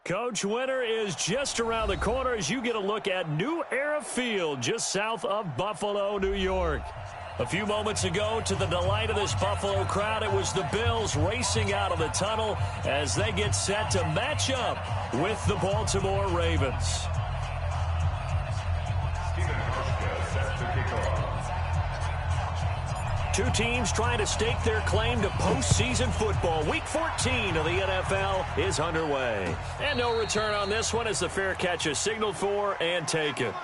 Coach, winter is just around the corner as you get a look at New Era Field just south of Buffalo, New York. A few moments ago, to the delight of this Buffalo crowd, it was the Bills racing out of the tunnel as they get set to match up with the Baltimore Ravens. Two teams trying to stake their claim to postseason football. Week 14 of the NFL is underway. And no return on this one as the fair catch is signaled for and taken.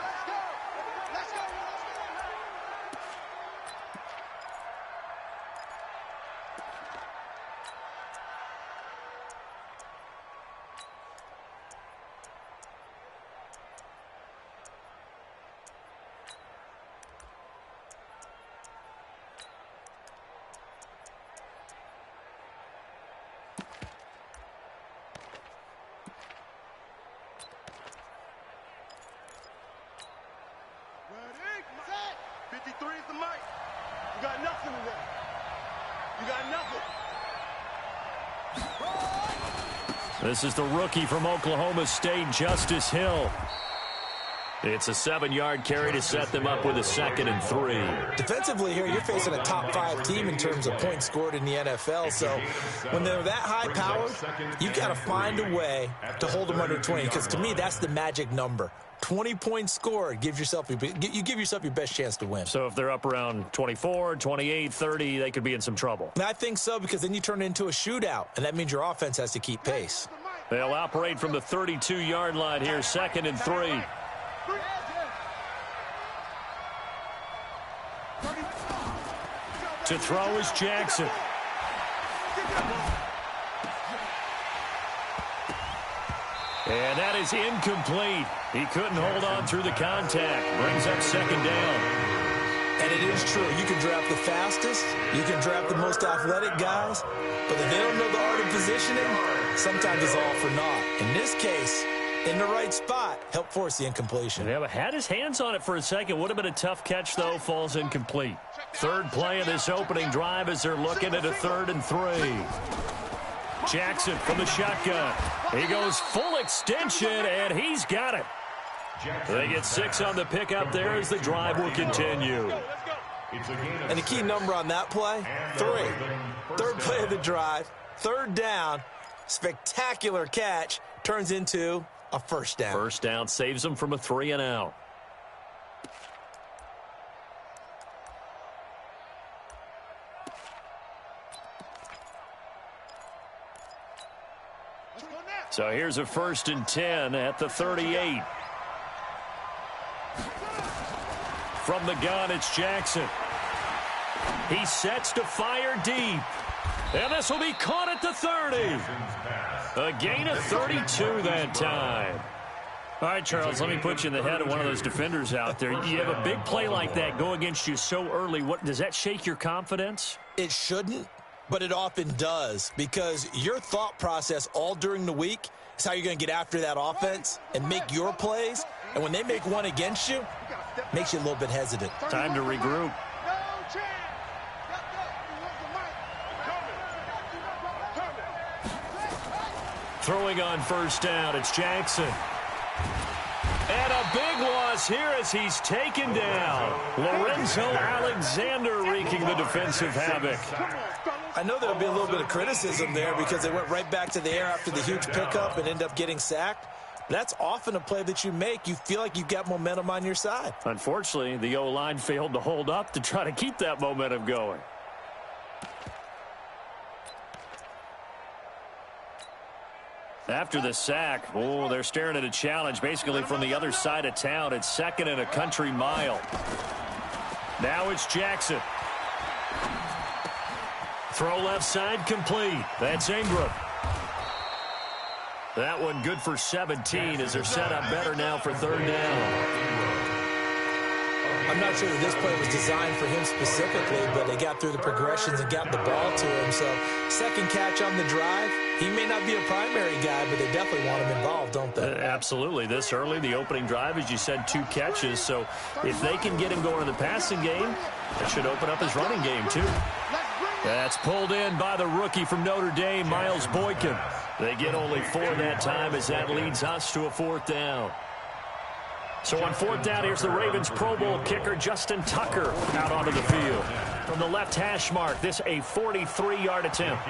This is the rookie from Oklahoma State, Justice Hill. It's a 7-yard carry to set them up with a 2nd and 3. Defensively here, you're facing a top-5 team in terms of points scored in the NFL. So when they're that high powered, you got to find a way to hold them under 20. Because to me, that's the magic number. 20 points scored, you give yourself your best chance to win. So if they're up around 24, 28, 30, they could be in some trouble. And I think so, because then you turn it into a shootout, and that means your offense has to keep pace. They'll operate from the 32-yard line here, 2nd and 3. To throw is Jackson. And that is incomplete. He couldn't hold on through the contact. Brings up 2nd down. And it is true. You can draft the fastest. You can draft the most athletic guys. But if they don't know the art of positioning, sometimes it's all for naught. In this case, in the right spot, help force the incompletion. Yeah, but had his hands on it for a second. Would have been a tough catch, though. Falls incomplete. Third play of this opening drive as they're looking at a 3rd and 3. Jackson from the shotgun. He goes full extension, and he's got it. They get 6 on the pickup there as the drive will continue. And the key number on that play, 3. Third play of the drive, 3rd down, spectacular catch, turns into a 1st down. 1st down saves them from a 3 and out. So here's a 1st and 10 at the 38. From the gun, it's Jackson. He sets to fire deep. And this will be caught at the 30. A gain of 32 that time. All right, Charles, let me put you in the head of one of those defenders out there. You have a big play like that go against you so early. What does that shake your confidence? It shouldn't, but it often does, because your thought process all during the week is how you're going to get after that offense and make your plays. And when they make one against you, it makes you a little bit hesitant. Time to regroup. Throwing on 1st down, it's Jackson. And a big loss here as he's taken down. Lorenzo Alexander wreaking the defensive havoc. I know there'll be a little bit of criticism there because they went right back to the air after the huge pickup and end up getting sacked. That's often a play that you make. You feel like you've got momentum on your side. Unfortunately, the O-line failed to hold up to try to keep that momentum going. After the sack, they're staring at a challenge basically from the other side of town. It's 2nd and a country mile. Now it's Jackson. Throw left side complete. That's Ingram. That one good for 17 as they're set up better now for 3rd down. I'm not sure that this play was designed for him specifically, but they got through the progressions and got the ball to him. So 2nd catch on the drive. He may not be a primary guy, but they definitely want him involved, don't they? Absolutely. This early, the opening drive, as you said, 2 catches. So if they can get him going in the passing game, that should open up his running game too. Let's bring That's pulled in by the rookie from Notre Dame, Miles Boykin. They get only 4 that time as that leads us to a 4th down. So on 4th down, here's the Ravens Pro Bowl kicker Justin Tucker out onto the field. From the left hash mark, this a 43-yard attempt.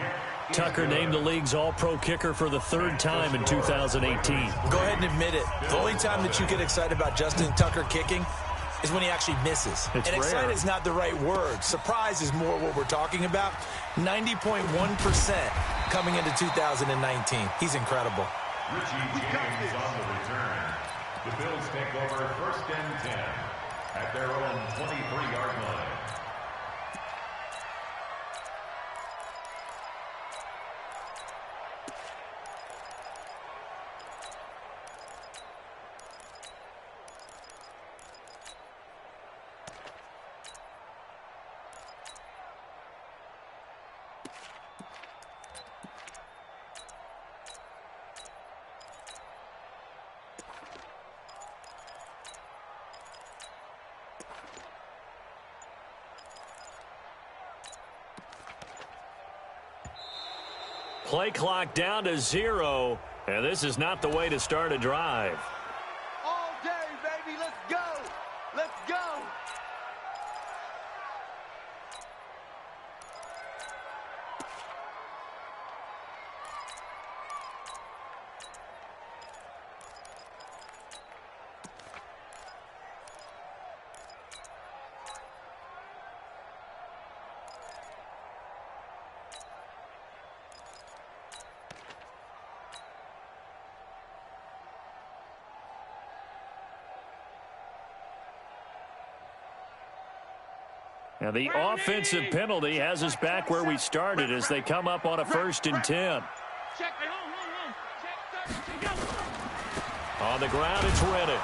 Tucker named the league's all-pro kicker for the 3rd time in 2018. Go ahead and admit it. The only time that you get excited about Justin Tucker kicking is when he actually misses. It's and rare. excited is not the right word. Surprise is more what we're talking about. 90.1% coming into 2019. He's incredible. Richie James on the return. The Bills take over 1st and 10 at their own 23-yard line. Play clock down to 0, and this is not the way to start a drive. All day, baby. Let's go. Let's go. Now the offensive penalty has us back where we started as they come up on a 1st and 10. On the ground, it's Reddick.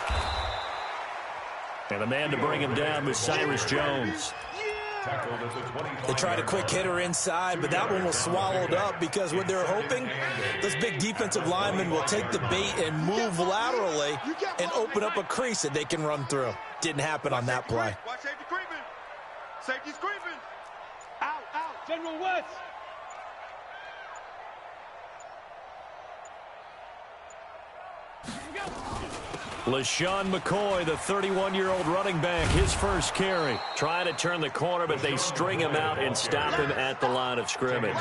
And the man to bring him down was Cyrus Jones. They tried a quick hitter inside, but that one was swallowed up because what they're hoping, those big defensive linemen will take the bait and move laterally and open up a crease that they can run through. Didn't happen on that play. Watch safety creeping. Safety's creeping. Out, out. General West. LaShawn McCoy, the 31-year-old running back, his first carry. Trying to turn the corner, but they string him out and stop him at the line of scrimmage.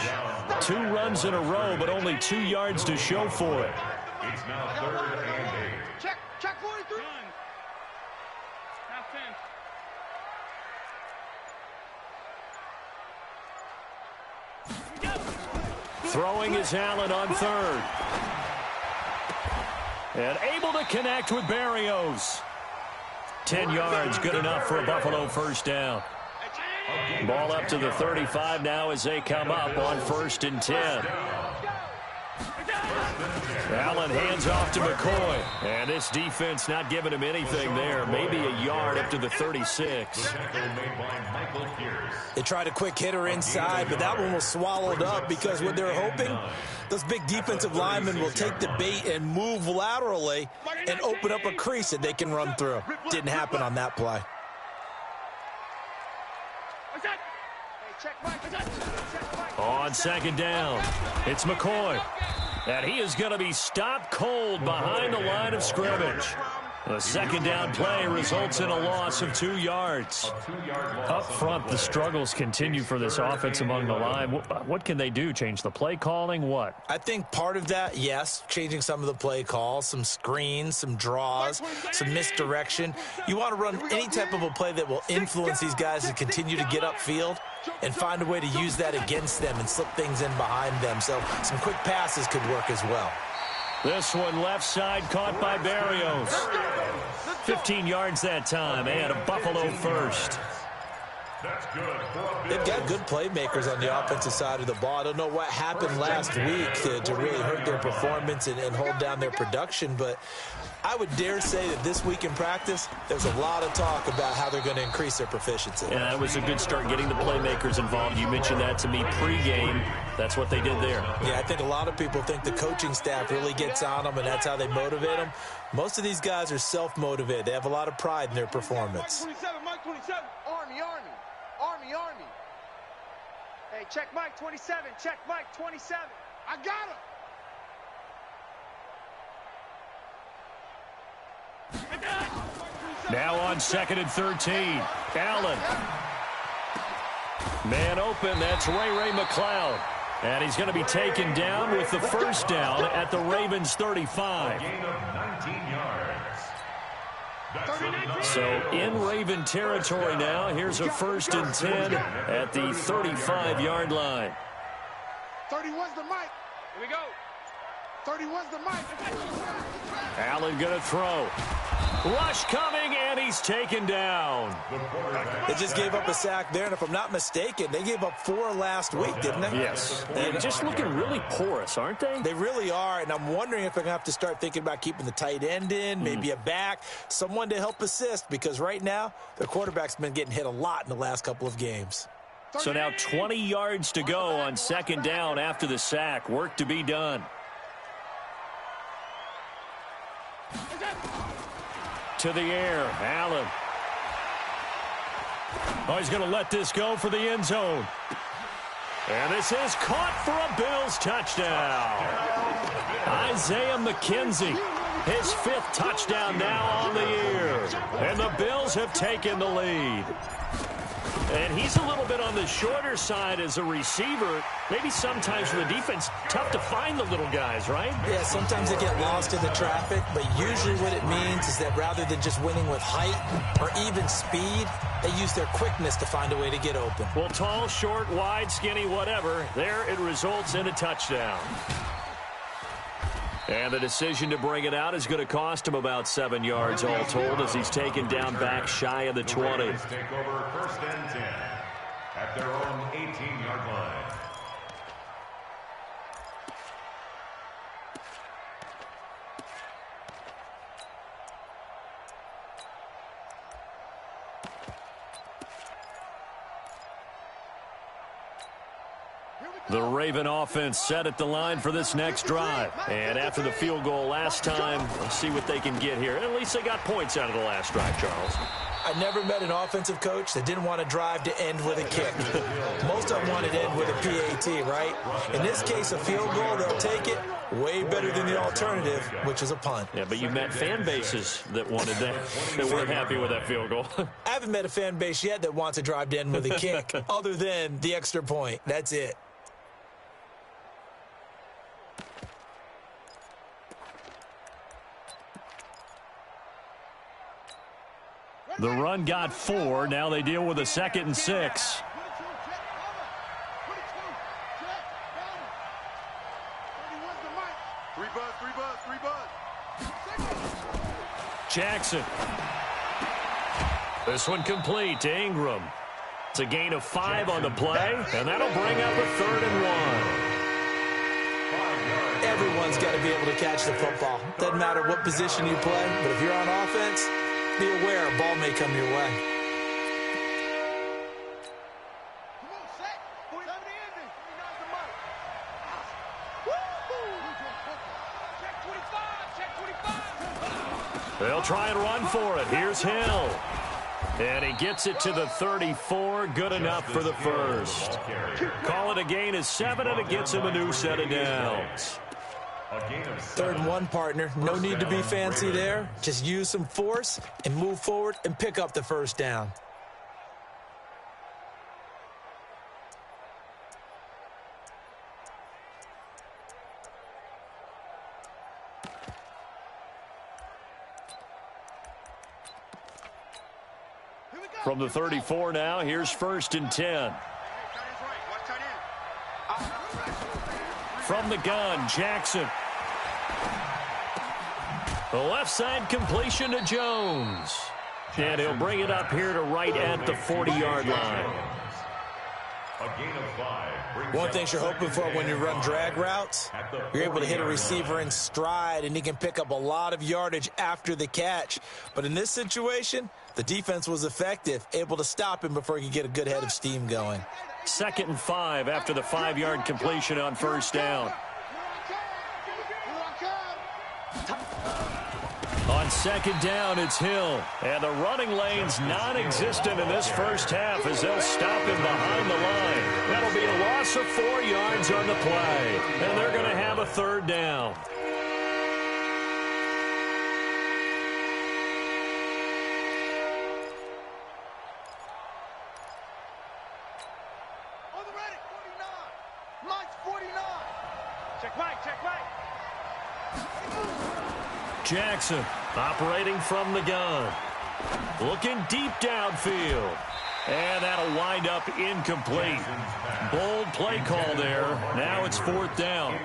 2 runs in a row, but only 2 yards to show for it. It's now 3rd and 8. Check 43. Half 10. Throwing is Allen on 3rd. And able to connect with Berrios. 10 yards, good enough for a Buffalo 1st down. Ball up to the 35 now as they come up on 1st and 10. Allen hands off to McCoy. And this defense not giving him anything there. Maybe a yard up to the 36. They tried a quick hitter inside, but that one was swallowed up because what they're hoping, those big defensive linemen will take the bait and move laterally and open up a crease that they can run through. Didn't happen on that play. On 2nd down, it's McCoy. And he is going to be stopped cold behind the line of scrimmage. The 2nd down play results in a loss of 2 yards. Up front, the struggles continue for this offense among the line. What can they do? Change the play calling? What? I think part of that, yes, changing some of the play calls, some screens, some draws, some misdirection. You want to run any type of a play that will influence these guys to continue to get upfield and find a way to use that against them and slip things in behind them. So some quick passes could work as well. This one left side caught by Berrios. 15 yards that time and a Buffalo 1st. They've got good playmakers on the offensive side of the ball. I don't know what happened last week to really hurt their performance and hold down their production, but I would dare say that this week in practice, there's a lot of talk about how they're going to increase their proficiency. Yeah, that was a good start getting the playmakers involved. You mentioned that to me pregame. That's what they did there. Yeah, I think a lot of people think the coaching staff really gets on them, and that's how they motivate them. Most of these guys are self-motivated. They have a lot of pride in their performance. Mike 27, Mike 27. Army. Hey, check Mike 27. Check Mike 27. I got him. Now on 2nd and 13. Allen. Man open. That's Ray McCloud. And he's going to be taken down with the first down at the Ravens 35. Gain of 19 yards. So in Raven territory now. Here's a 1st and 10 at the 35-yard line. 31's the mic. Here we go. 31's the mic. Allen going to throw. Rush coming, and he's taken down. They just gave up a sack there, and if I'm not mistaken, they gave up 4 last week, didn't they? Yes. They're just looking really porous, aren't they? They really are, and I'm wondering if they're going to have to start thinking about keeping the tight end in, maybe a back, someone to help assist, because right now, their quarterback's been getting hit a lot in the last couple of games. So now 20 yards to go on 2nd down after the sack. Work to be done. To the air, Allen. Oh, he's going to let this go for the end zone. And this is caught for a Bills touchdown. Isaiah McKenzie, his 5th touchdown now on the year. And the Bills have taken the lead. And he's a little bit on the shorter side as a receiver. Maybe sometimes for the defense, tough to find the little guys, right? Yeah, sometimes they get lost in the traffic, but usually what it means is that rather than just winning with height or even speed, they use their quickness to find a way to get open. Well, tall, short, wide, skinny, whatever, there it results in a touchdown. And the decision to bring it out is going to cost him about 7 yards all told as he's taken down back shy of the 20. Take over 1st and 10 at their own 18-yard line. The Raven offense set at the line for this next drive. And after the field goal last time, let's see what they can get here. At least they got points out of the last drive, Charles. I never met an offensive coach that didn't want to drive to end with a kick. Most of them wanted to end with a PAT, right? In this case, a field goal, they'll take it. Way better than the alternative, which is a punt. Yeah, but you met fan bases that wanted that weren't happy with that field goal. I haven't met a fan base yet that wants to drive to end with a kick, other than the extra point. That's it. The run got 4. Now they deal with a 2nd and 6. Jackson. This one complete to Ingram. It's a gain of 5 on the play, and that'll bring up a 3rd and 1. Everyone's got to be able to catch the football. Doesn't matter what position you play, but if you're on offense, be aware a ball may come your way. They'll try and run for it. Here's Hill. And he gets it to the 34. Good enough for the first. Call it a gain of 7, and it gets him a new set of downs. 3rd and 1, partner. No need to be fancy there. Just use some force and move forward and pick up the first down. From the 34 now, here's 1st and 10. From the gun, Jackson. The left side completion to Jones. And he'll bring it up here to right at the 40-yard line. One thing you're hoping for when you run drag routes, you're able to hit a receiver in stride, and he can pick up a lot of yardage after the catch. But in this situation, the defense was effective, able to stop him before he could get a good head of steam going. 2nd and 5 after the 5-yard completion on 1st down. On second down, it's Hill. And the running lane's non-existent in this first half as they'll stop him behind the line. That'll be a loss of 4 yards on the play. And they're going to have a third down. On the ready, 49. Mike's 49. Check Mike, check Mike. Jackson operating from the gun. Looking deep downfield. And that'll wind up incomplete. Bold play call there. Now it's fourth down.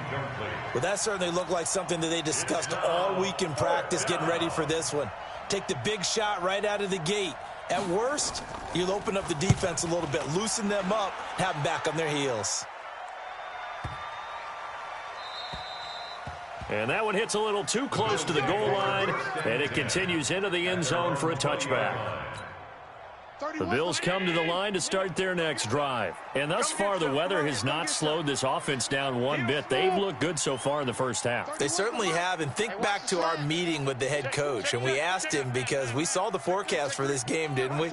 Well, that certainly looked like something that they discussed all week in practice getting ready for this one. Take the big shot right out of the gate. At worst, you'll open up the defense a little bit, loosen them up, have them back on their heels. And that one hits a little too close to the goal line, and it continues into the end zone for a touchback. The Bills come to the line to start their next drive. And thus far, the weather has not slowed this offense down one bit. They've looked good so far in the first half. They certainly have. And think back to our meeting with the head coach. And we asked him, because we saw the forecast for this game, didn't we?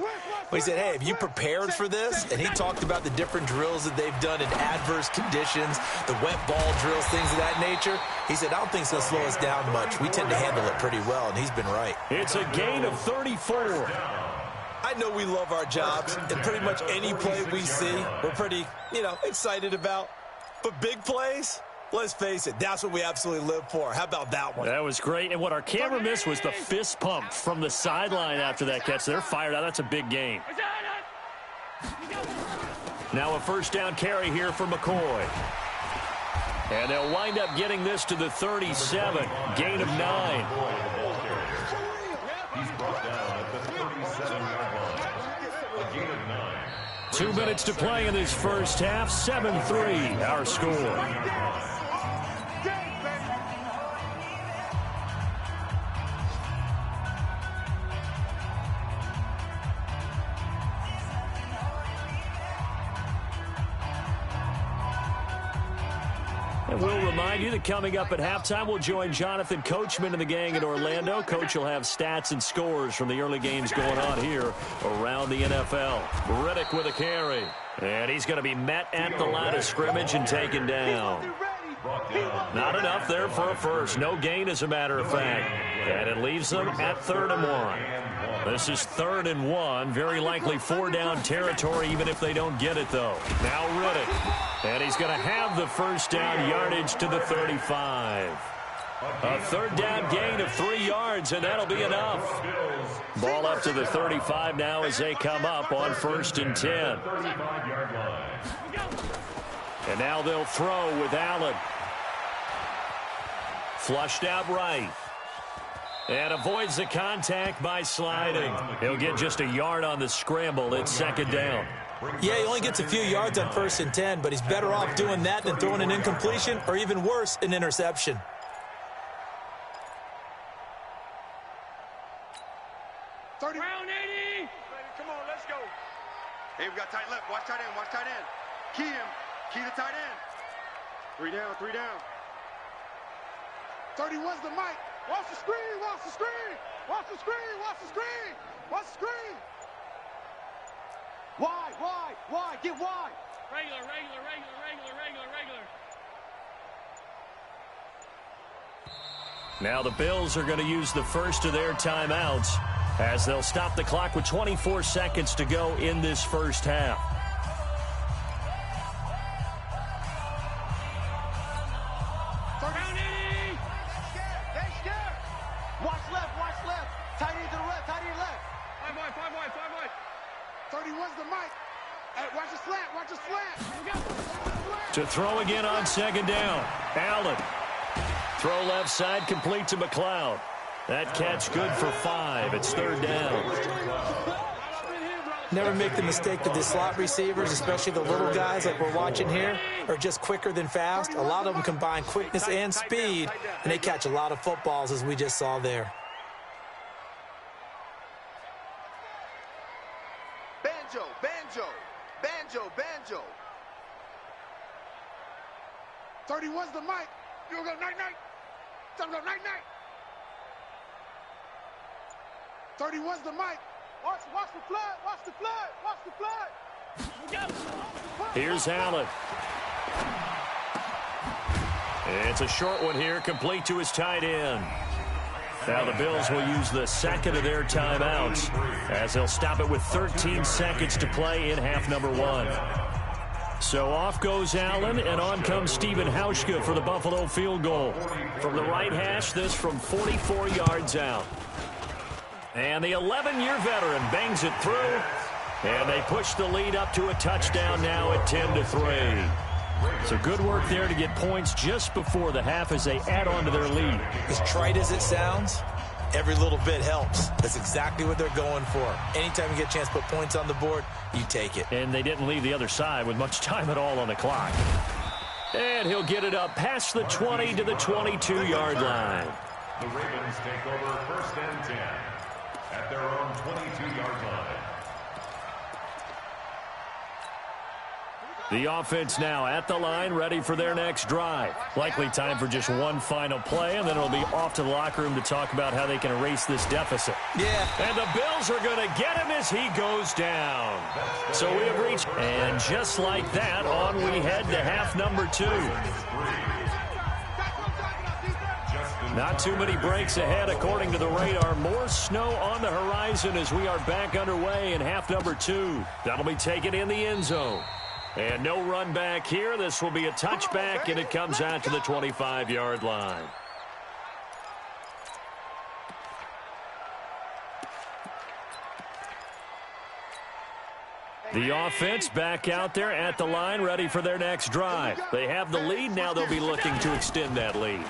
We said, hey, have you prepared for this? And he talked about the different drills that they've done in adverse conditions, the wet ball drills, things of that nature. He said, I don't think it's going to slow us down much. We tend to handle it pretty well, and he's been right. It's a gain of 34. I know we love our jobs, and pretty much any play we see, we're pretty, excited about. But big plays, let's face it, that's what we absolutely live for. How about that one? That was great. And what our camera missed was the fist pump from the sideline after that catch. They're fired out. That's a big gain. Now a first down carry here for McCoy. And they'll wind up getting this to the 37. Gain of 9. He's brought down at the 37-yard line. A gain of 9. 2 minutes to play in this first half. 7-3 our score. And we'll remind you that coming up at halftime, we'll join Jonathan Coachman and the gang in Orlando. Coach will have stats and scores from the early games going on here around the NFL. Riddick with a carry. And he's going to be met at the line of scrimmage and taken down. Not enough there for a first. No gain, as a matter of fact. And it leaves them at 3rd and 1. This is 3rd and 1. Very likely 4-down territory, even if they don't get it, though. Now Riddick. And he's going to have the first down yardage to the 35. A 3rd down gain of 3 yards, and that'll be enough. Ball up to the 35 now as they come up on 1st and 10. And now they'll throw with Allen. Flushed out right. And avoids the contact by sliding. He'll get just a yard on the scramble. It's 2nd down. Yeah, he only gets a few yards on 1st and 10, but he's better off doing that than throwing an incompletion, or even worse, an interception. Round 80. Come on, let's go. Hey, we got tight left. Watch tight end. Watch tight end. Key him. Key the tight end. 3 down. 3 down. 31's the mic. Watch the screen. Watch the screen. Watch the screen. Watch the screen. Watch the screen. Wide. Get wide. Regular. Now the Bills are going to use the first of their timeouts as they'll stop the clock with 24 seconds to go in this first half. Watch left. Tight end to the left. 5 wide. 31's the mic. Hey, watch the slant. To throw again on 2nd down. Allen. Throw left side, complete to McLeod. That catch good for 5. It's 3rd down. Never make the mistake that the slot receivers, especially the little guys like we're watching here, are just quicker than fast. A lot of them combine quickness and speed, and they catch a lot of footballs, as we just saw there. Banjo. 31's the mic. You'll go night. Time to go night. 31's the mic. Watch the flood. Watch the flood. Watch the flood. Here's Allen. It's a short one here, complete to his tight end. Now the Bills will use the second of their timeouts as they'll stop it with 13 seconds to play in half number 1. So off goes Allen, and on comes Stephen Hauschka for the Buffalo field goal. From the right hash, this from 44 yards out. And the 11-year veteran bangs it through, and they push the lead up to a touchdown now at 10-3. So good work there to get points just before the half as they add on to their lead. As trite as it sounds, every little bit helps. That's exactly what they're going for. Anytime you get a chance to put points on the board, you take it. And they didn't leave the other side with much time at all on the clock. And he'll get it up past the 20 to the 22-yard line. The Ravens take over 1st and 10 at their own 22-yard line. The offense now at the line, ready for their next drive. Likely time for just one final play, and then it'll be off to the locker room to talk about how they can erase this deficit. Yeah. And the Bills are going to get him as he goes down. So we have reached, and just like that, on we head to half number 2. Not too many breaks ahead according to the radar. More snow on the horizon as we are back underway in half number 2. That'll be taken in the end zone. And no run back here. This will be a touchback, and it comes out to the 25-yard line. The offense back out there at the line, ready for their next drive. They have the lead. Now they'll be looking to extend that lead.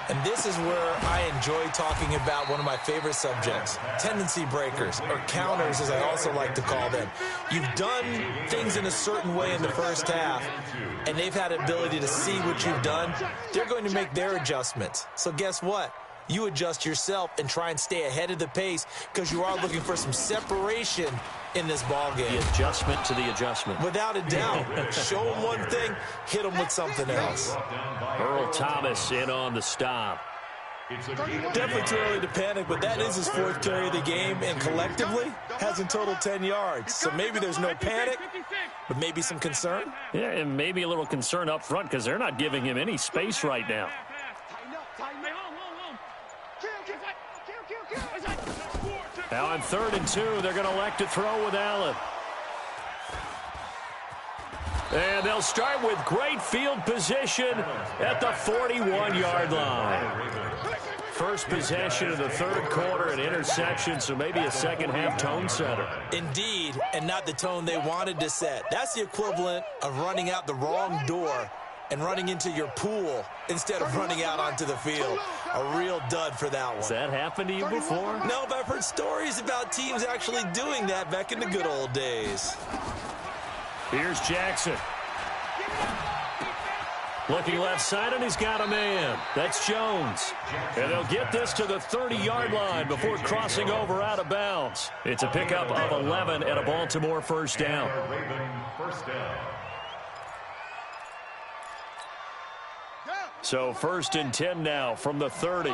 And this is where I enjoy talking about one of my favorite subjects, tendency breakers, or counters as I also like to call them. You've done things in a certain way in the first half, and they've had the ability to see what you've done. They're going to make their adjustments. So guess what? You adjust yourself and try and stay ahead of the pace because you are looking for some separation in this ball game. The adjustment to the adjustment. Without a doubt. Show them one thing, hit them with something else. Earl Thomas in on the stop. Definitely too early to panic, but that is his 4th carry of the game, and collectively has in total 10 yards. So maybe there's no panic, but maybe some concern. Yeah, and maybe a little concern up front because they're not giving him any space right now. Now on 3rd and 2, they're going to elect to throw with Allen. And they'll start with great field position at the 41-yard line. First possession of the 3rd quarter, an interception, so maybe a second-half tone setter. Indeed, and not the tone they wanted to set. That's the equivalent of running out the wrong door and running into your pool instead of running out onto the field. A real dud for that one. Has that happened to you before? No, but I've heard stories about teams actually doing that back in the good old days. Here's Jackson. Looking left side, and he's got a man. That's Jones. And they'll get this to the 30-yard line before crossing over out of bounds. It's a pickup of 11 and a Baltimore first down. So 1st and 10 now from the 30.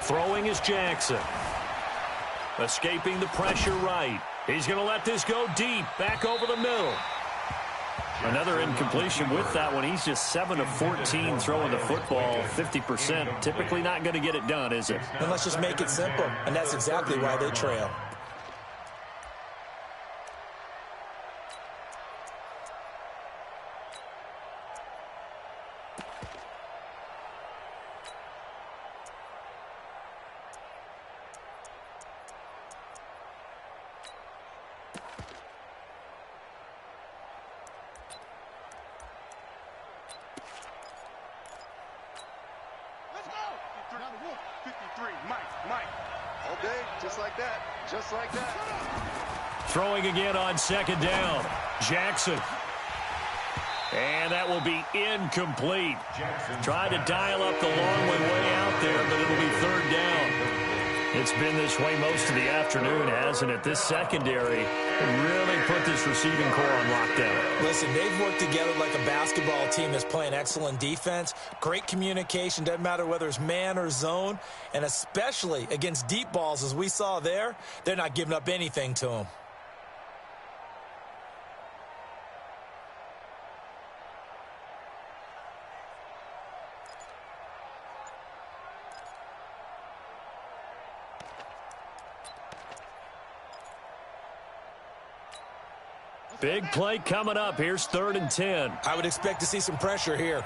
Throwing is Jackson. Escaping the pressure right. He's going to let this go deep, back over the middle. Another incompletion with that one. He's just 7 of 14 throwing the football, 50%. Typically not going to get it done, is it? And let's just make it simple, and that's exactly why they trail. Throwing again on 2nd down. Jackson. And that will be incomplete. Tried to dial up the long way out there, but it'll be 3rd down. It's been this way most of the afternoon, hasn't it? This secondary really put this receiving core on lockdown. Listen, they've worked together like a basketball team that's playing excellent defense. Great communication, doesn't matter whether it's man or zone. And especially against deep balls, as we saw there, they're not giving up anything to them. Big play coming up. Here's 3rd and 10. I would expect to see some pressure here.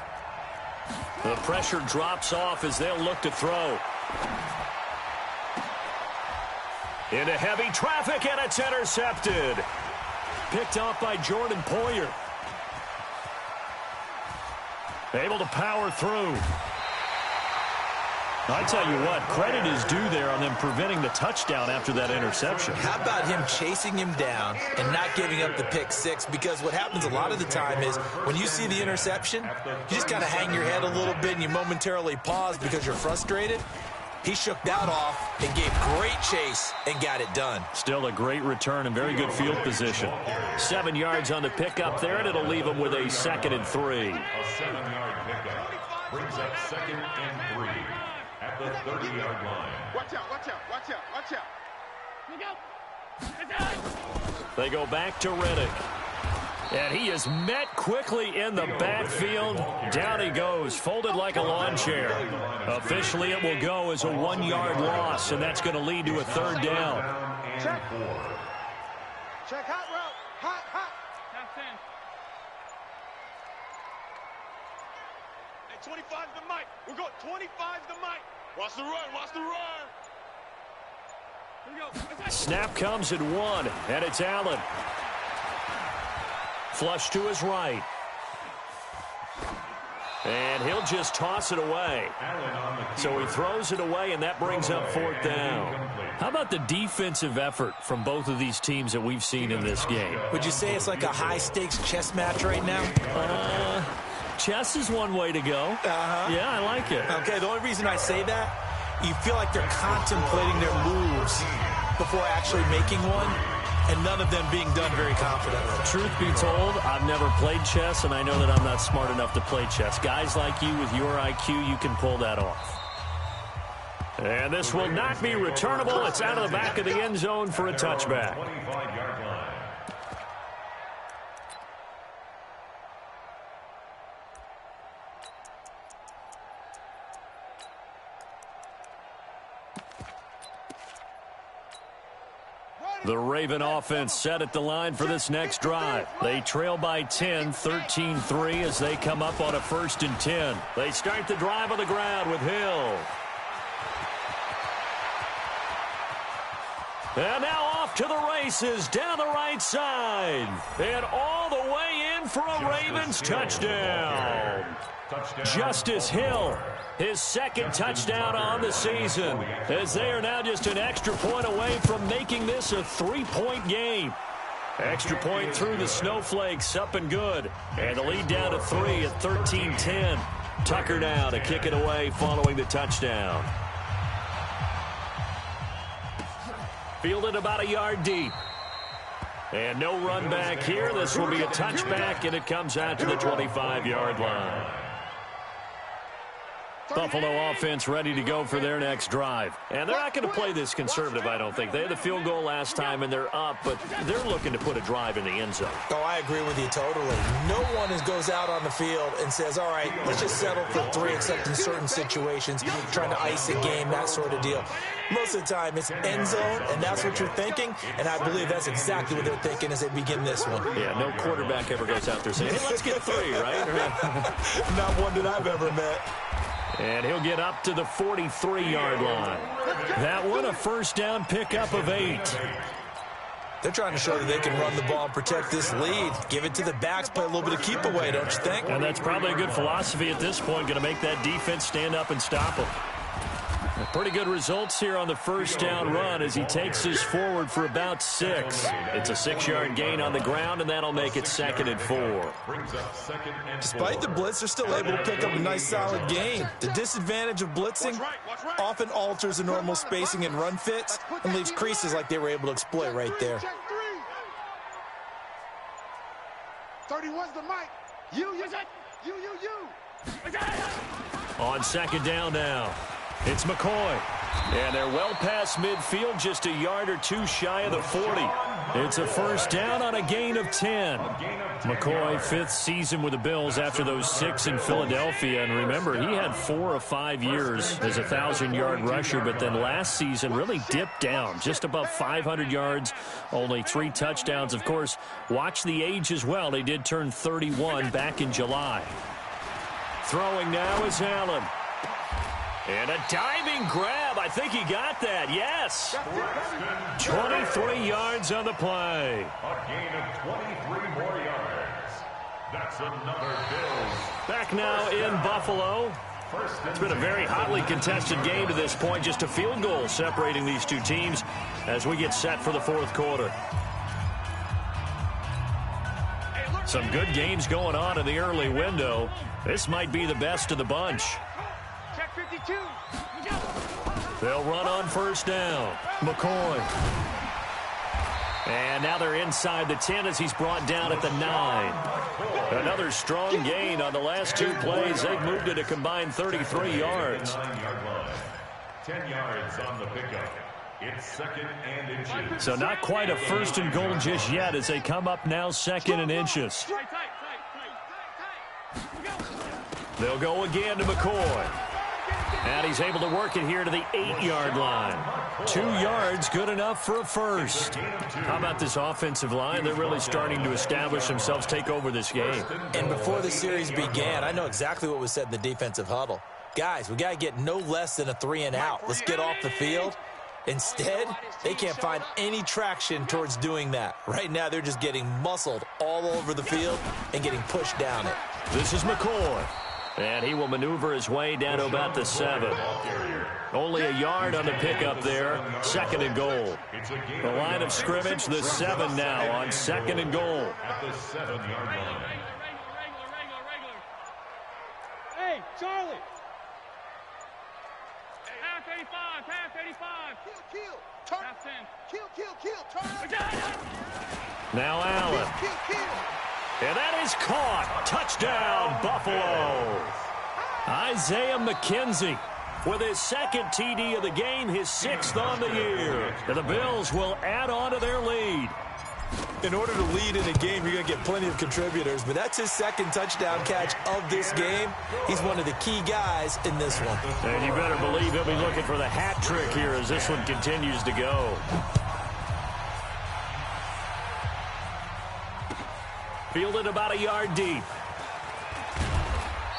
The pressure drops off as they'll look to throw. Into heavy traffic, and it's intercepted. Picked off by Jordan Poyer. Able to power through. I tell you what, credit is due there on them preventing the touchdown after that interception. How about him chasing him down and not giving up the pick six? Because what happens a lot of the time is when you see the interception, you just kind of hang your head a little bit and you momentarily pause because you're frustrated. He shook that off and gave great chase and got it done. Still a great return and very good field position. 7 yards on the pickup there, and it'll leave him with a 2nd and 3. A 7-yard pickup brings up 2nd and 3 at the 30-yard line. Watch out, watch out, watch out, watch out. They go back to Riddick. And he is met quickly in the backfield. Down he goes, folded like a lawn chair. Officially, it will go as a 1-yard loss, and that's going to lead to a 3rd down. Check. Check hot route. Hot, hot. Hey, 25 the mic. We're going 25 the mic. Watch the run, watch the run. Here we go. Snap comes at 1, and it's Allen. Flush to his right. And he'll just toss it away. So he throws it away, and that brings up 4th down. How about the defensive effort from both of these teams that we've seen in this game? Would you say it's like a high-stakes chess match right now? Chess is one way to go. Yeah, I like it. Okay, the only reason I say that, you feel like they're contemplating their moves before actually making one, and none of them being done very confidently. Truth be told, I've never played chess, and I know that I'm not smart enough to play chess. Guys like you with your IQ, you can pull that off. And this will not be returnable. It's out of the back of the end zone for a touchback. 25-yard line. The Raven offense set at the line for this next drive. They trail by 10, 13-3 as they come up on a 1st and 10. They start the drive on the ground with Hill. And now off to the races down the right side. And all the way in for a Ravens touchdown. Justice Hill, his 2nd touchdown on the season, as they are now just an extra point away from making this a 3-point game. Extra point through the snowflakes, up and good. And the lead down to 3 at 13-10. Tucker now to kick it away following the touchdown. Fielded about a yard deep. And no run back here. This will be a touchback, and it comes out to the 25-yard line. Buffalo offense ready to go for their next drive. And they're not going to play this conservative, I don't think. They had the field goal last time, and they're up, but they're looking to put a drive in the end zone. Oh, I agree with you totally. No one goes out on the field and says, all right, let's just settle for 3, except in certain situations, trying to ice a game, that sort of deal. Most of the time, it's end zone, and that's what you're thinking, and I believe that's exactly what they're thinking as they begin this one. Yeah, no quarterback ever goes out there saying, hey, let's get 3, right? Not one that I've ever met. And he'll get up to the 43-yard line. That one, a 1st down pickup of 8. They're trying to show that they can run the ball and protect this lead. Give it to the backs, play a little bit of keep away, don't you think? And that's probably a good philosophy at this point, going to make that defense stand up and stop them. Pretty good results here on the first down run as he takes this forward for about 6. It's a 6-yard gain on the ground, and that'll make it 2nd and 4. Despite the blitz, they're still able to pick up a nice solid gain. The disadvantage of blitzing often alters the normal spacing and run fits and leaves creases like they were able to exploit right there. 31's the mic. You. On 2nd down now, it's McCoy. And they're well past midfield, just a yard or 2 shy of the 40. It's a first down on a gain of 10. McCoy, 5th season with the Bills after those 6 in Philadelphia. And remember, he had 4 of 5 years as a 1,000-yard rusher, but then last season really dipped down, just above 500 yards, only 3 touchdowns. Of course, watch the age as well. They did turn 31 back in July. Throwing now is Allen. And a diving grab. I think he got that. Yes. 23 yards on the play. A gain of 23 more yards. That's another Bills. Back now in Buffalo. It's been a very hotly contested game to this point. Just a field goal separating these two teams as we get set for the 4th quarter. Some good games going on in the early window. This might be the best of the bunch. Check 52. They'll run on first down. McCoy. And now they're inside the 10 as he's brought down at the 9. Another strong gain on the last 2 plays. They've moved it a combined 33 yards. 10 yards on the pickup. It's 2nd and inches. So not quite a 1st and goal just yet as they come up now 2nd and inches. They'll go again to McCoy. And he's able to work it here to the 8-yard line. 2 yards, good enough for a first. How about this offensive line? They're really starting to establish themselves, take over this game. And before the series began, I know exactly what was said in the defensive huddle. Guys, we got to get no less than a 3 and out. Let's get off the field. Instead, they can't find any traction towards doing that. Right now, they're just getting muscled all over the field and getting pushed down it. This is McCoy. And he will maneuver his way down to about the 7. Only a yard on the pickup there. 2nd and goal. The line of scrimmage, the 7 now on 2nd and goal. At the 7-yard line. Hey, Charlie. Pass 85, pass 85. Kill. Turn. Pass 10. Kill. Turn. Now Allen. Kill. And that is caught. Touchdown, Buffalo. Isaiah McKenzie with his 2nd TD of the game, his 6th on the year. And the Bills will add on to their lead. In order to lead in a game, you're going to get plenty of contributors, but that's his 2nd touchdown catch of this game. He's one of the key guys in this one. And you better believe he'll be looking for the hat trick here as this one continues to go. Fielded about a yard deep.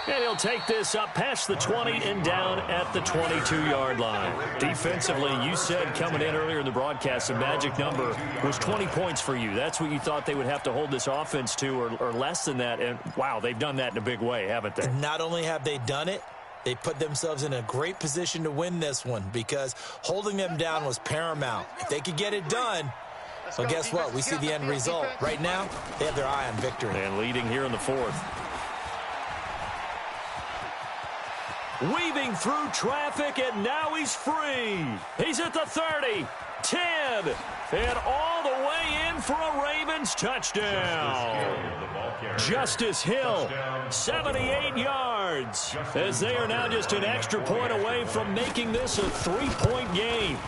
And he'll take this up past the 20 and down at the 22-yard line. Defensively, you said coming in earlier in the broadcast, the magic number was 20 points for you. That's what you thought they would have to hold this offense to, or less than that. And, wow, they've done that in a big way, haven't they? Not only have they done it, they put themselves in a great position to win this one because holding them down was paramount. If they could get it done, well, guess what? We see the end result. Right now, they have their eye on victory. And leading here in the 4th. Weaving through traffic, and now he's free. He's at the 30, 10, and all the way in for a Ravens touchdown. Justice Hill, 78 yards, as they are now just an extra point away from making this a 3-point game.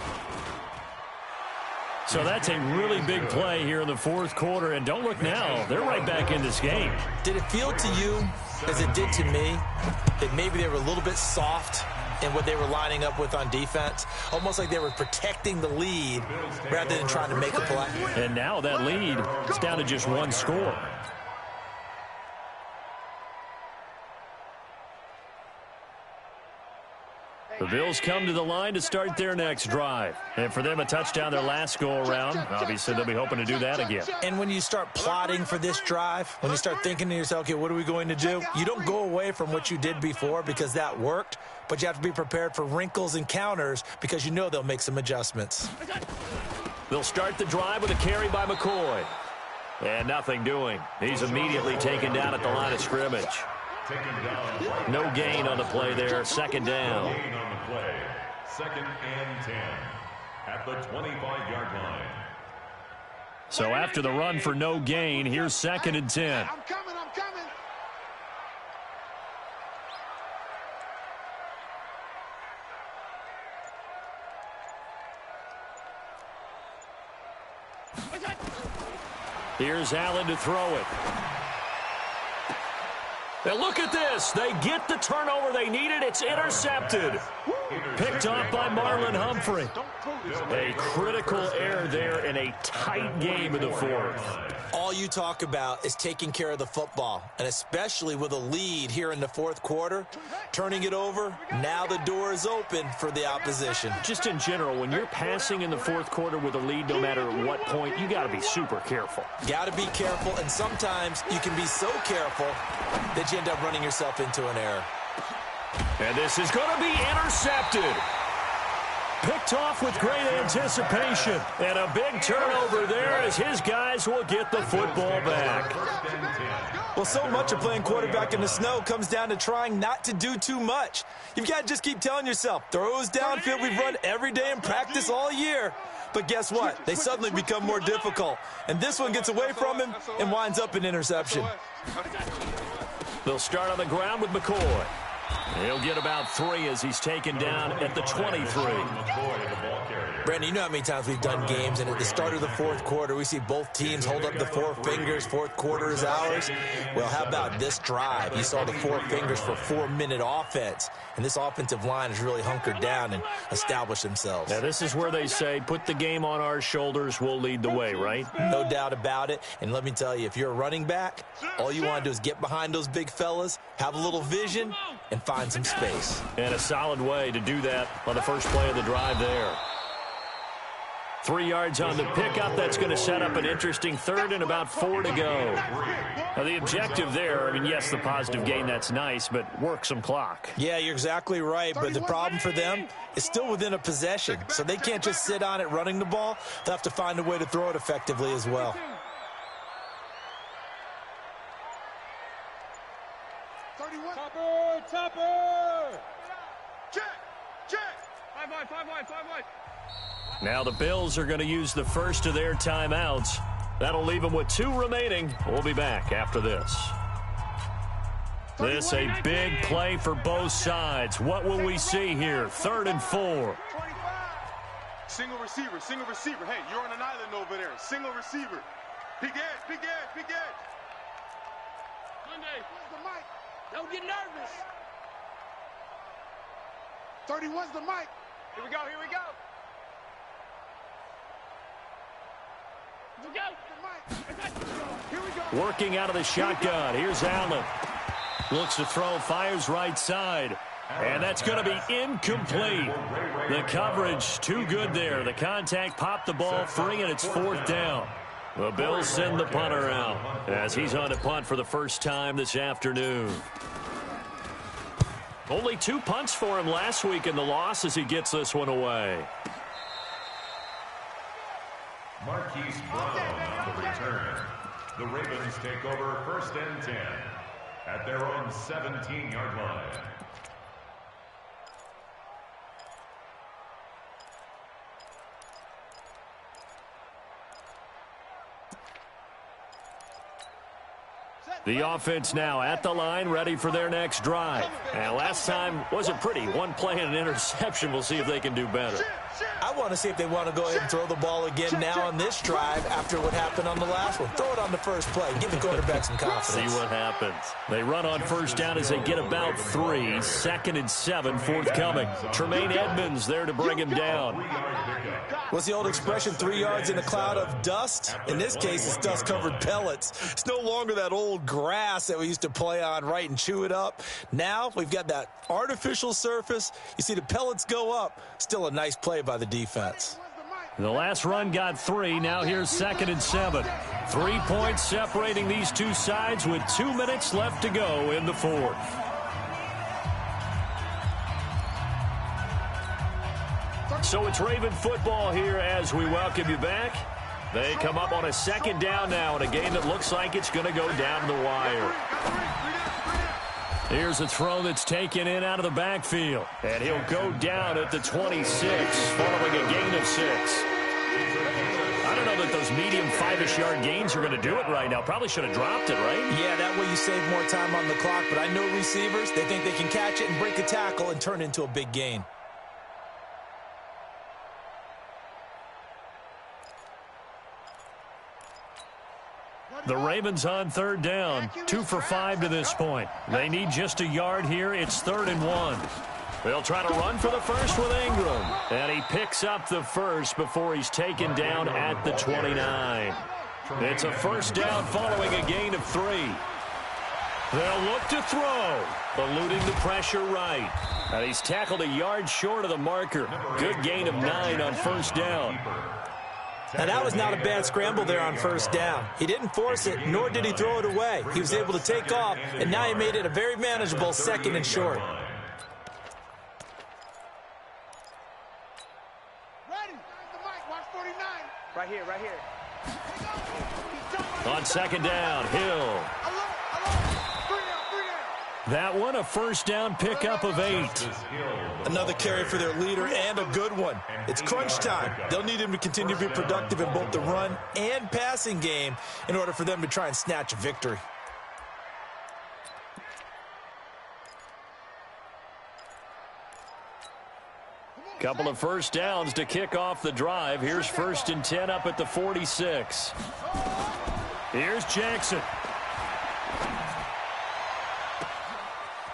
So that's a really big play here in the 4th quarter, and don't look now. They're right back in this game. Did it feel to you, as it did to me, that maybe they were a little bit soft in what they were lining up with on defense? Almost like they were protecting the lead rather than trying to make a play. And now that lead is down to just 1 score. The Bills come to the line to start their next drive. And for them, a touchdown their last go-around. Obviously, they'll be hoping to do that again. And when you start plotting for this drive, when you start thinking to yourself, okay, what are we going to do? You don't go away from what you did before because that worked, but you have to be prepared for wrinkles and counters because you know they'll make some adjustments. They'll start the drive with a carry by McCoy. And nothing doing. He's immediately taken down at the line of scrimmage. No gain on the play there. Second down. Gain on the play. 2nd and 10 at the 25-yard line. So after the run for no gain, here's 2nd and 10. I'm coming. Here's Allen to throw it. And look at this. They get the turnover they needed. It's intercepted. Picked off by Marlon Humphrey. A critical error there in a tight game in the 4th. All you talk about is taking care of the football, and especially with a lead here in the 4th quarter, turning it over, now the door is open for the opposition. Just in general, when you're passing in the 4th quarter with a lead, no matter what point, you got to be super careful. Got to be careful, and sometimes you can be so careful that you end up running yourself into an error. And this is going to be intercepted. Picked off with great anticipation. And a big turnover there as his guys will get the football back. Well, so much of playing quarterback in the snow comes down to trying not to do too much. You've got to just keep telling yourself, throws downfield we've run every day in practice all year. But guess what? They suddenly become more difficult. And this one gets away from him and winds up an interception. They'll start on the ground with McCoy. He'll get about 3 as he's taken down at the 23. Brandon, you know how many times we've done games, and at the start of the 4th quarter, we see both teams hold up the 4 fingers, 4th quarter is ours. Well, how about this drive? You saw the 4 fingers for 4-minute offense, and this offensive line has really hunkered down and established themselves. Now, this is where they say, put the game on our shoulders, we'll lead the way, right? No doubt about it, and let me tell you, if you're a running back, all you want to do is get behind those big fellas, have a little vision, and find some space. And a solid way to do that on the first play of the drive there. 3 yards on the pickup. That's going to set up an interesting 3rd and about 4 to go. Now, the objective there, I mean, yes, the positive gain, that's nice, but work some clock. Yeah, you're exactly right, but the problem for them is still within a possession, so they can't just sit on it running the ball. They'll have to find a way to throw it effectively as well. Topper! Check! 5 wide. Now the Bills are going to use the first of their timeouts. That'll leave them with 2 remaining. We'll be back after this. This a big play for both sides. What will we see here? 3rd and 4. Single receiver. Hey, you're on an island over there. Single receiver. Big edge. Monday, where's the mic? Don't get nervous. 31's the mic. Here we go. Working out of the shotgun. Here's Allen. Looks to throw, fires right side. And that's going to be incomplete. The coverage too good there. The contact popped the ball free, and it's 4th down. The Bills send the punter out as he's on to punt for the first time this afternoon. Only 2 punts for him last week in the loss as he gets this one away. Marquise Brown on the return. The Ravens take over 1st and 10 at their own 17-yard line. The offense now at the line, ready for their next drive. And last time wasn't pretty. 1 play and an interception. We'll see if they can do better. I want to see if they want to go ahead and throw the ball again now on this drive after what happened on the last one. Throw it on the first play. Give the quarterback some confidence. See what happens. They run on 1st down as they get about 3. 2nd and 7 forthcoming. Tremaine Edmonds there to bring him down. What's the old expression, 3 yards in a cloud of dust? In this case, it's dust-covered pellets. It's no longer that old grass that we used to play on, right, and chew it up. Now we've got that artificial surface. You see the pellets go up. Still a nice play by the defense. The last run got 3. Now here's 2nd and 7. 3 points separating these two sides with 2 minutes left to go in the 4th. So it's Raven football here as we welcome you back. They come up on a 2nd down now in a game that looks like it's going to go down the wire. Here's a throw that's taken in out of the backfield. And he'll go down at the 26 following a gain of 6. I don't know that those medium 5-ish yard gains are going to do it right now. Probably should have dropped it, right? Yeah, that way you save more time on the clock. But I know receivers, they think they can catch it and break a tackle and turn it into a big gain. The Ravens on 3rd down. 2 for 5 to this point. They need just a yard here. It's 3rd and 1. They'll try to run for the first with Ingram. And he picks up the first before he's taken down at the 29. It's a 1st down following a gain of 3. They'll look to throw. Eluding the pressure right. And he's tackled a yard short of the marker. Good gain of 9 on 1st down. Now, that was not a bad scramble there on 1st down. He didn't force it, nor did he throw it away. He was able to take off, and now he made it a very manageable 2nd and short. Ready. Watch 49. Right here, right here. On 2nd down, Hill. That one, a 1st down pickup of 8. Another carry for their leader and a good one. It's crunch time. They'll need him to continue to be productive in both the run and passing game in order for them to try and snatch a victory. Couple of 1st downs to kick off the drive. Here's 1st and 10 up at the 46. Here's Jackson.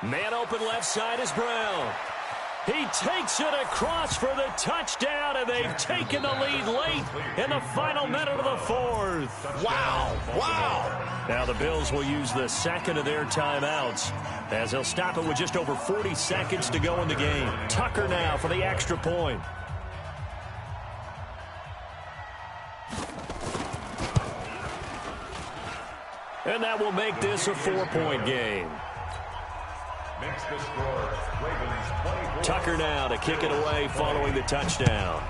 Man open left side is Brown. He takes it across for the touchdown, and they've taken the lead late in the final minute of the 4th. Wow, wow. Now the Bills will use the 2nd of their timeouts as they'll stop it with just over 40 seconds to go in the game. Tucker now for the extra point. And that will make this a 4-point game. Makes the score Ravens 24. Tucker now to kick it away following the touchdown.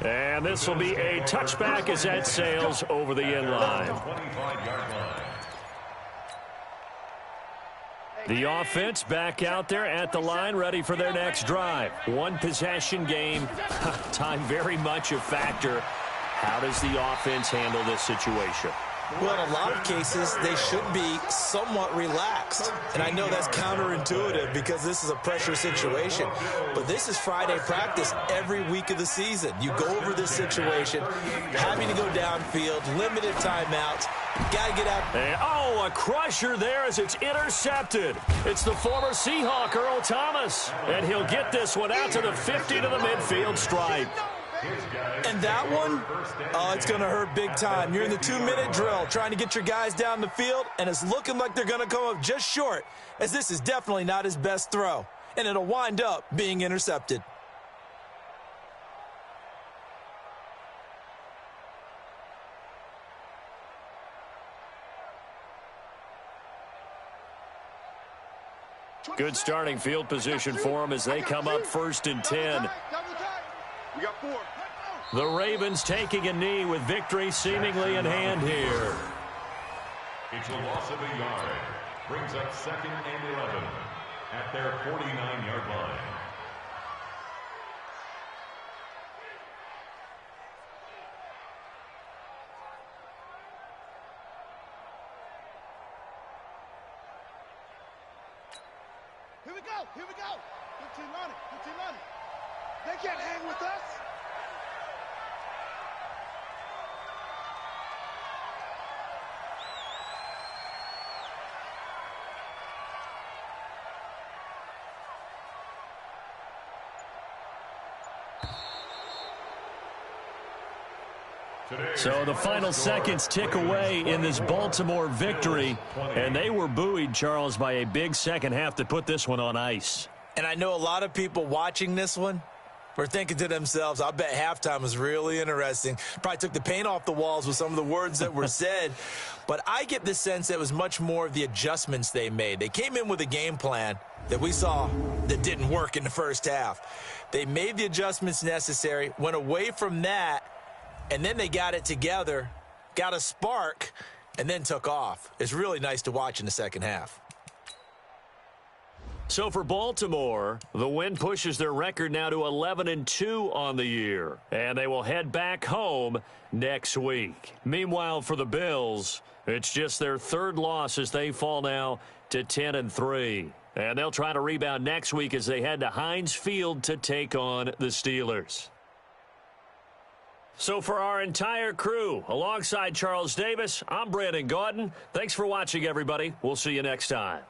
And this will be a touchback as that sails over the end line. 25-yard line. The offense back out there at the line, ready for their next drive. One possession game. Time very much a factor. How does the offense handle this situation? Well, in a lot of cases, they should be somewhat relaxed. And I know that's counterintuitive because this is a pressure situation. But this is Friday practice every week of the season. You go over this situation, having to go downfield, limited timeouts. Got to get out. And, a crusher there as it's intercepted. It's the former Seahawk, Earl Thomas. And he'll get this one out to the 50 to the midfield stripe. And that one, it's going to hurt big time. You're in the 2-minute drill trying to get your guys down the field, and it's looking like they're going to come up just short, as this is definitely not his best throw. And it'll wind up being intercepted. Good starting field position for them as they come up 1st and 10. We got 4. The Ravens taking a knee with victory seemingly in hand here. It's a loss of a yard. Brings up 2nd and 11 at their 49-yard line. Here we go. Here we go. Good team on it. Good team on it. They can't hang with us. So the final seconds tick away in this Baltimore victory, and they were buoyed, Charles, by a big second half to put this one on ice. And I know a lot of people watching this one were thinking to themselves, I bet halftime was really interesting. Probably took the paint off the walls with some of the words that were said. But I get the sense that it was much more of the adjustments they made. They came in with a game plan that we saw that didn't work in the first half. They made the adjustments necessary, went away from that, and then they got it together, got a spark, and then took off. It's really nice to watch in the second half. So for Baltimore, the win pushes their record now to 11-2 on the year, and they will head back home next week. Meanwhile, for the Bills, it's just their third loss as they fall now to 10-3. And they'll try to rebound next week as they head to Heinz Field to take on the Steelers. So for our entire crew, alongside Charles Davis, I'm Brandon Gaudin. Thanks for watching, everybody. We'll see you next time.